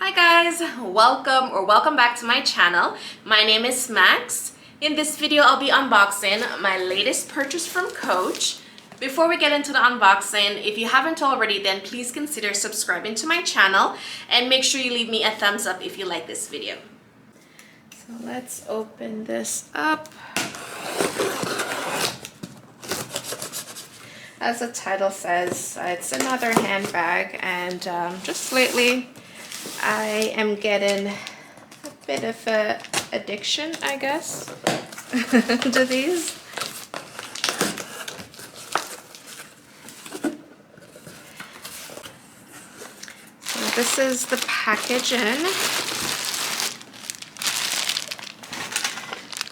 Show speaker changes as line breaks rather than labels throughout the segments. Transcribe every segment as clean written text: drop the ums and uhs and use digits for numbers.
Hi guys, welcome back to my channel. My name is Max. In this video, I'll be unboxing my latest purchase from Coach. Before we get into the unboxing, if you haven't already, then please consider subscribing to my channel and make sure you leave me a thumbs up if you like this video. So let's open this up. As the title says, it's another handbag, and just lately I am getting a bit of a addiction, I guess, to these. So this is the packaging.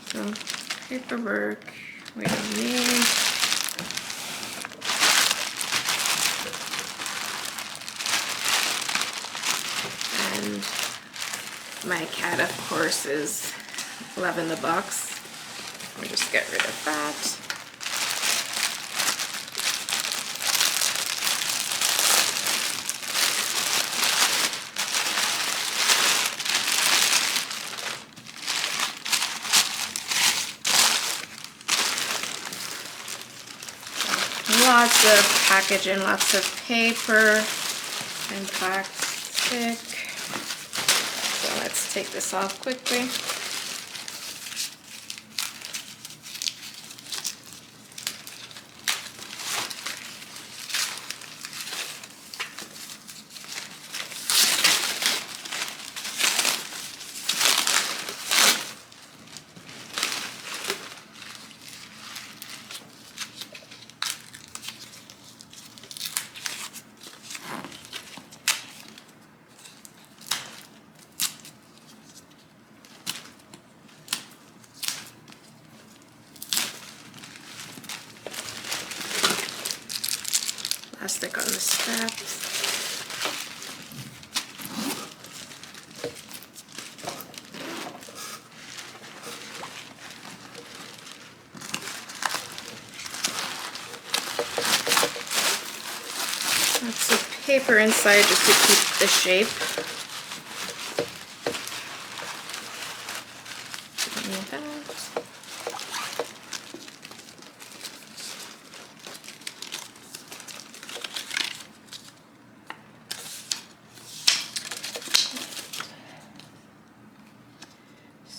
So paperwork, we don't need. And my cat, of course, is loving the box. I'll just get rid of that. Lots of packaging, lots of paper and plastic. So let's take this off quickly. Plastic on the straps. Lots of paper inside just to keep the shape. Like that.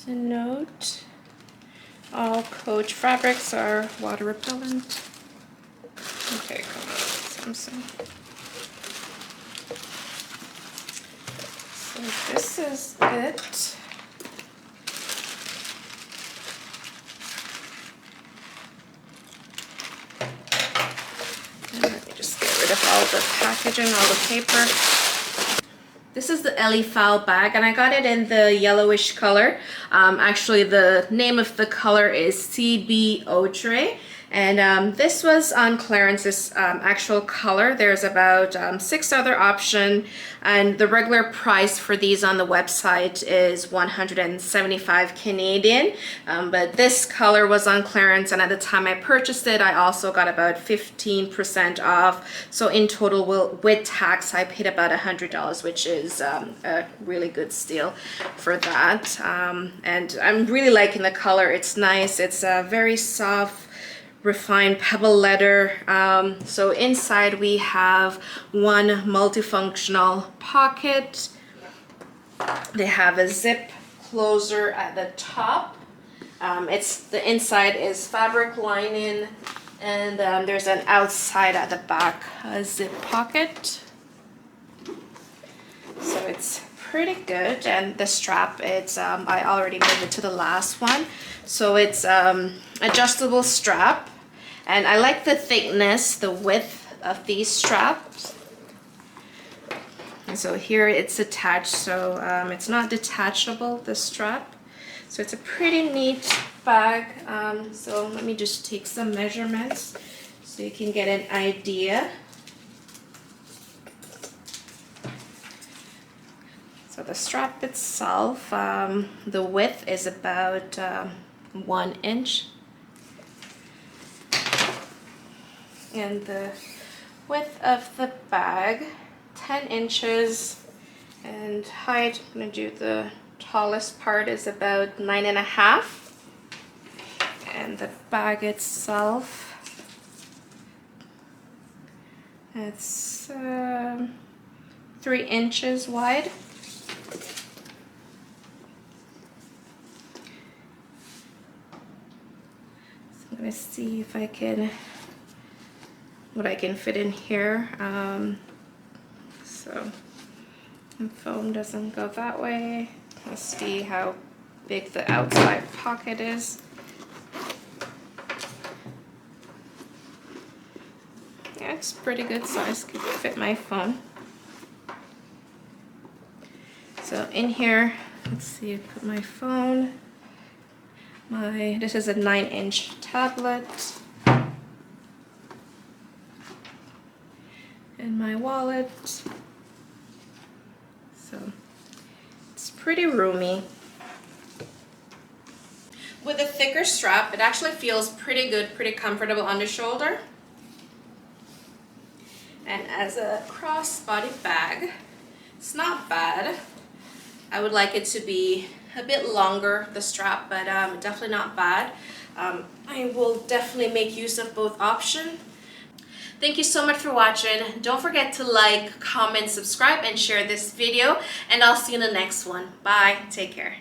A note: all Coach fabrics are water repellent. Okay, come on, Samson. So this is it. And let me just get rid of all the packaging, all the paper. This is the Ellie File bag, and I got it in the yellowish color. Actually, the name of the color is CB Outre, and this was on clearance, this actual color. There's about 6 other options, and the regular price for these on the website is 175 Canadian, but this color was on clearance, and at the time I purchased it, I also got about 15% off. So in total, with tax, I paid about $100, which is a really good steal for that. And I'm really liking the color. It's nice. It's a very soft, refined pebble leather. So inside we have one multifunctional pocket. They have a zip closer at the top. The inside is fabric lining, and there's an outside at the back zip pocket. So it's pretty good, and the strap, it's I already moved it to the last one, so it's adjustable strap, and I like the thickness, the width of these straps. And so here it's attached, so it's not detachable, the strap. So it's a pretty neat bag. So let me just take some measurements so you can get an idea. So the strap itself, the width is about 1 inch, and the width of the bag 10 inches, And height, I'm gonna do the tallest part is about 9.5. And the bag itself, it's 3 inches wide. So I'm gonna see if I can, what I can fit in here. So the foam doesn't go that way. Let's see how big the outside pocket is. Yeah, it's pretty good size, could fit my phone. So in here, let's see, I put my phone. This is a 9-inch tablet. And my wallet. So it's pretty roomy. With a thicker strap, it actually feels pretty good, pretty comfortable on the shoulder. And as a crossbody bag, it's not bad. I would like it to be a bit longer, the strap, but definitely not bad. I will definitely make use of both options. Thank you so much for watching. Don't forget to like, comment, subscribe, and share this video. And I'll see you in the next one. Bye. Take care.